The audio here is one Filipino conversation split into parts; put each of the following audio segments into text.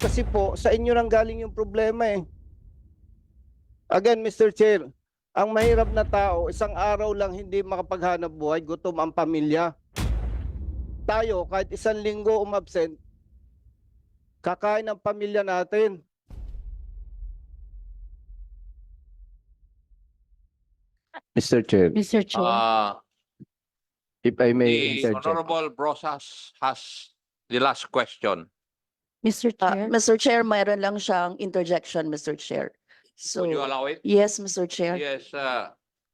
Kasi po, sa inyo nang galing yung problema eh. Again, Mr. Chair, ang mahirap na tao, isang araw lang hindi makapaghanap buhay, gutom ang pamilya. Tayo, kahit isang linggo umabsent, kakain ang pamilya natin. Mr. Chair, Mr. Chair. if I may The interject. Honorable Brosas has the last question. Mr. Chair. Mr. Chair, mayroon lang siyang interjection, Mr. Chair. So, Would you allow it? yes, Mr. Chair. Yes,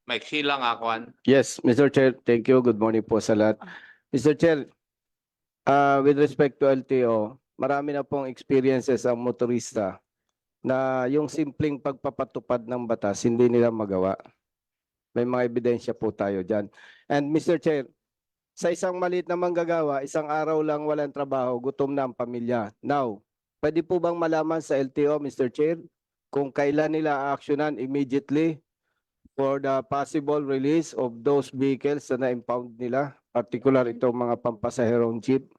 maiksi lang ako. Yes, Mr. Chair, thank you. Good morning po sa lahat. Mr. Chair, with respect to LTO, marami na pong experiences ang motorista na yung simpleng pagpapatupad ng batas, hindi nila magawa. May mga ebidensya po tayo dyan. And Mr. Chair, sa isang maliit na manggagawa, isang araw lang walang trabaho, gutom na ang pamilya. Now, pwede po bang malaman sa LTO, Mr. Chair, kung kailan nila actionan immediately for the possible release of those vehicles na na-impound nila, particular itong mga pampasaherong jeep?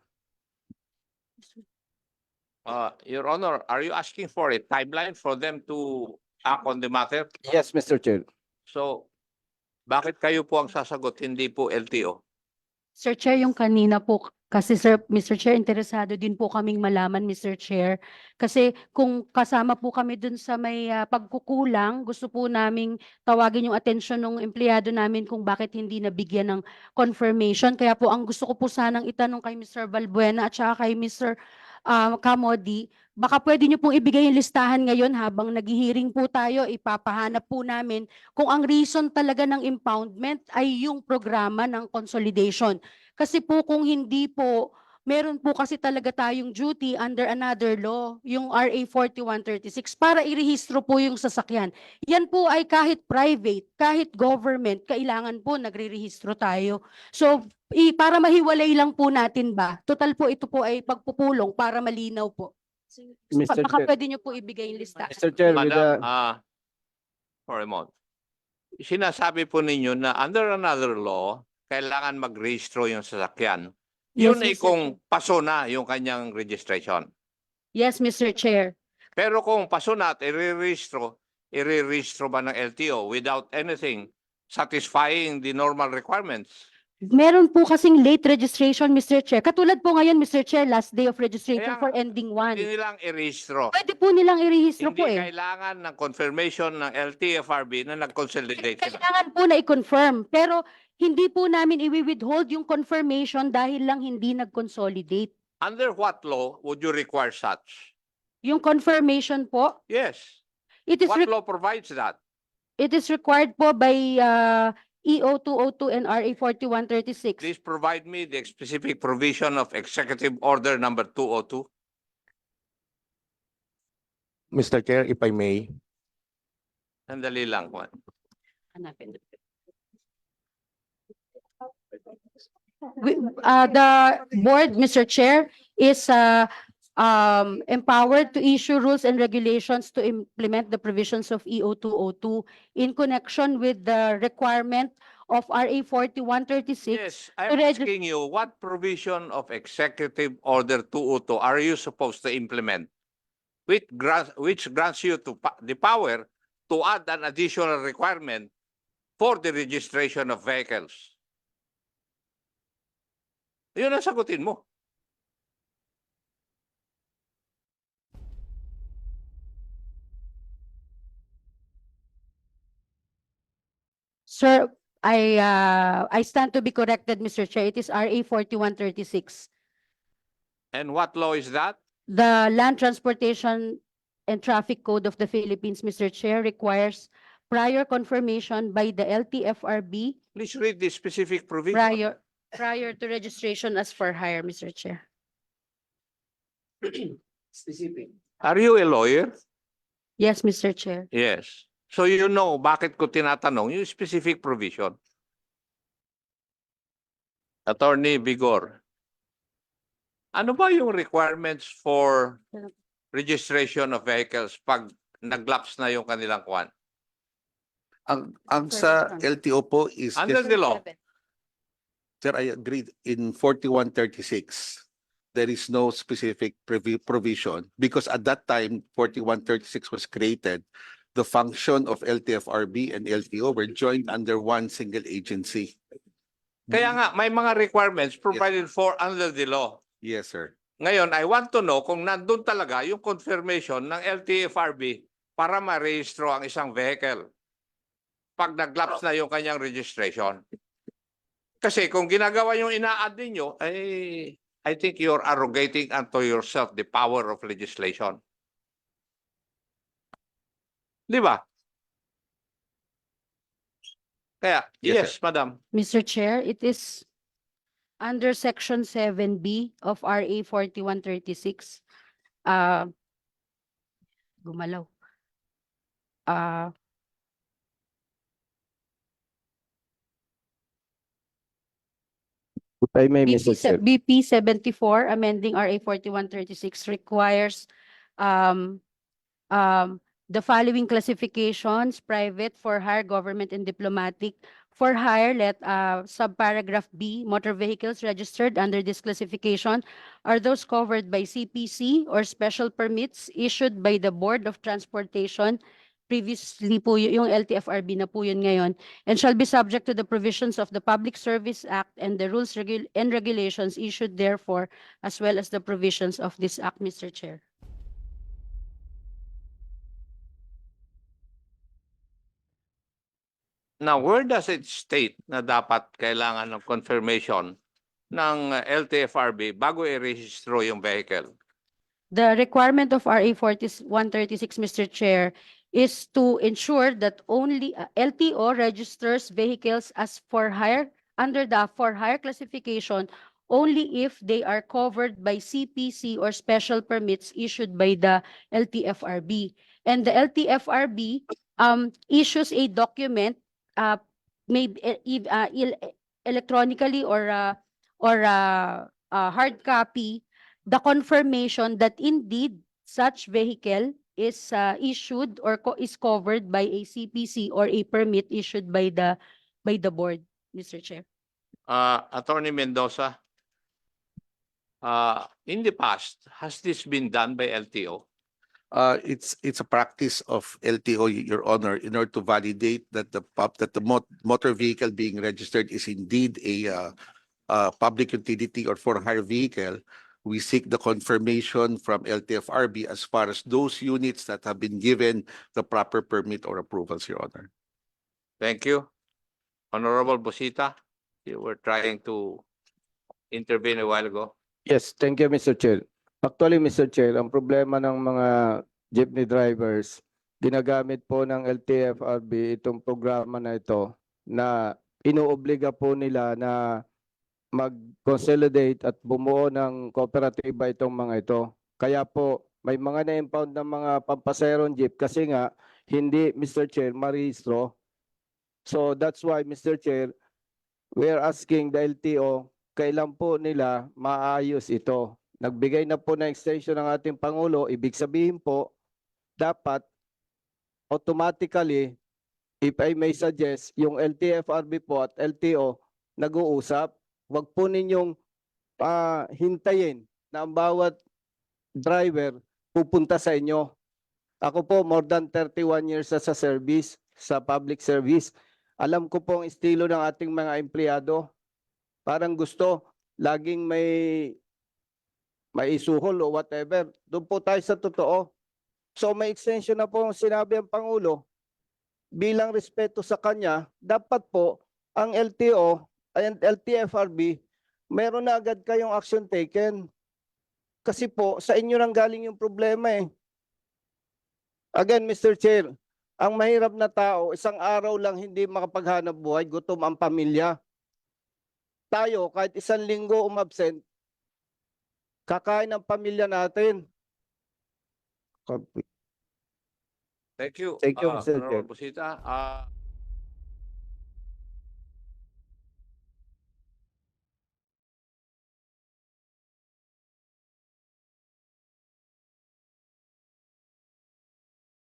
Your Honor, are you asking for a timeline for them to act on the matter? Yes, Mr. Chair. So, bakit kayo po ang sasagot, hindi po LTO? Sir Chair, yung kanina po, kasi Mr. Chair, interesado din po kaming malaman, Mr. Chair. Kasi kung kasama po kami dun sa may pagkukulang, gusto po naming tawagin yung atensyon ng empleyado namin kung bakit hindi nabigyan ng confirmation. Kaya po ang gusto ko po sanang itanong kay Mr. Balbuena at saka kay Mr. Camodi, baka pwede niyo pong ibigay yung listahan ngayon habang naghihiring po tayo, ipapahanap po namin kung ang reason talaga ng impoundment ay yung programa ng consolidation. Kasi po kung hindi po, meron po kasi talaga tayong duty under another law, yung RA 4136, para irehistro po yung sasakyan. Yan po ay kahit private, kahit government, kailangan po nagre-rehistro tayo. So, para mahiwalay lang po natin ba? Total po ito po ay pagpupulong para malinaw po. Mr. Baka Chair. pwede niyo po ibigay yung listahan. Mr. Chair, with Madam, the... for a moment. Sinasabi po ninyo na under another law, kailangan mag-rehistro yung sasakyan. Yun ay Mr. kung paso na yung kanyang registration. Yes, Mr. Chair. Pero kung paso na at i-rehistro ba ng LTO without anything satisfying the normal requirements? Meron po kasing late registration, Mr. Chair. Katulad po ngayon, Mr. Chair, last day of registration Kaya for ending one. Hindi nilang i-rehistro. Pwede po nilang irehistro Hindi po eh. kailangan ng confirmation ng LTFRB na nag-consolidate sila. Kailangan po na i-confirm. Pero hindi po namin i-withhold yung confirmation dahil lang hindi nag-consolidate. Under what law would you require such? Yung confirmation po, Yes. it is, What law provides that? it is required po by EO 202 and RA 4136. Please provide me the specific provision of Executive Order number 202. Mr. Chair, if I may, Sandali lang. Juan. Hanapin. The board, Mr. Chair, is empowered to issue rules and regulations to implement the provisions of EO 202 in connection with the requirement of RA 4136. Yes, I'm to asking you, what provision of Executive Order 202 are you supposed to implement? Which grants you the power to add an additional requirement for the registration of vehicles? Yun ang sagutin mo. Sir, I stand to be corrected, Mr. Chair. It is RA 4136. And what law is that? The Land Transportation and Traffic Code of the Philippines, Mr. Chair, requires prior confirmation by the LTFRB Please read the specific provision. prior to registration as for hire, Mr. Chair. Specific. Are you a lawyer? Yes, Mr. Chair. Yes. So you know bakit ko tinatanong yung specific provision. Attorney Vigor, ano ba yung requirements for registration of vehicles pag nag-lapse na yung kanilang kwan? ang sa LTO po is, Under the law, sir, I agreed in 4136. there is no specific provision because at that time 4136 was created. The function of LTFRB and LTO were joined under one single agency. Kaya nga, may mga requirements provided for under the law. Yes, sir. Ngayon, I want to know kung nandun talaga yung confirmation ng LTFRB para ma-rehistro ang isang vehicle pag nag-lapse na yung kanyang registration. Kasi kung ginagawa yung ina-add ninyo, I think you're arrogating unto yourself the power of legislation. Di ba? Kaya, Yes, yes, madam. Mr. Chair, it is under Section 7B of RA 4136. Gumalaw. If I may, Mr. Chair. BP 74, amending RA 4136 requires the following classifications: private, for hire, government, and diplomatic. For hire, subparagraph B, motor vehicles registered under this classification are those covered by CPC or special permits issued by the Board of Transportation. Previously po yung LTFRB na po yun ngayon, and shall be subject to the provisions of the Public Service Act and the rules and regulations issued therefore, as well as the provisions of this act, Mr. Chair. Now, where does it state na dapat kailangan ng confirmation ng LTFRB bago i-rehistro yung vehicle? The requirement of RA 4136, Mr. Chair, is to ensure that only LTO registers vehicles as for hire under the for hire classification only if they are covered by CPC or special permits issued by the LTFRB. And the LTFRB issues a document, maybe electronically or hard copy, the confirmation that indeed such vehicle is issued or is covered by a CPC or a permit issued by the board, Mr. Chair. Attorney Mendoza, in the past, has this been done by LTO? It's a practice of LTO, Your Honor, in order to validate that the motor vehicle being registered is indeed a public utility or for hire vehicle. We seek the confirmation from LTFRB as far as those units that have been given the proper permit or approvals, Your Honor. Thank you. Honorable Busita, you were trying to intervene a while ago. Yes, thank you, Mr. Chair. Actually, Mr. Chair, ang problema ng mga jeepney drivers, ginagamit po ng LTFRB itong programa na ito na inuobliga po nila na mag-consolidate at bumuo ng kooperatiba itong mga ito. Kaya po, may mga na-impound ng mga pampaserong jeep kasi nga hindi, Mr. Chair, marehistro. So that's why, Mr. Chair, we are asking the LTO, kailan po nila maayos ito? Nagbigay na po ng extension ng ating Pangulo, ibig sabihin po, dapat automatically, if I may suggest, yung LTFRB po at LTO nag-uusap, wag po ninyong hintayin na ang bawat driver pupunta sa inyo. Ako po, more than 31 years sa service, sa public service. Alam ko po ang estilo ng ating mga empleyado. Parang gusto, laging may isuhol o whatever. Doon po tayo sa totoo. So may extension na po ang sinabi ang Pangulo. Bilang respeto sa kanya, dapat po ang LTO and LTFRB, meron na agad kayong action taken. Kasi po, sa inyo nang galing yung problema eh. Again, Mr. Chair, ang mahirap na tao, isang araw lang hindi makapaghanap buhay, gutom ang pamilya. Tayo, kahit isang linggo umabsent, kakain ang pamilya natin. Thank you. Thank you, Mr. Chair. Honorable Busita.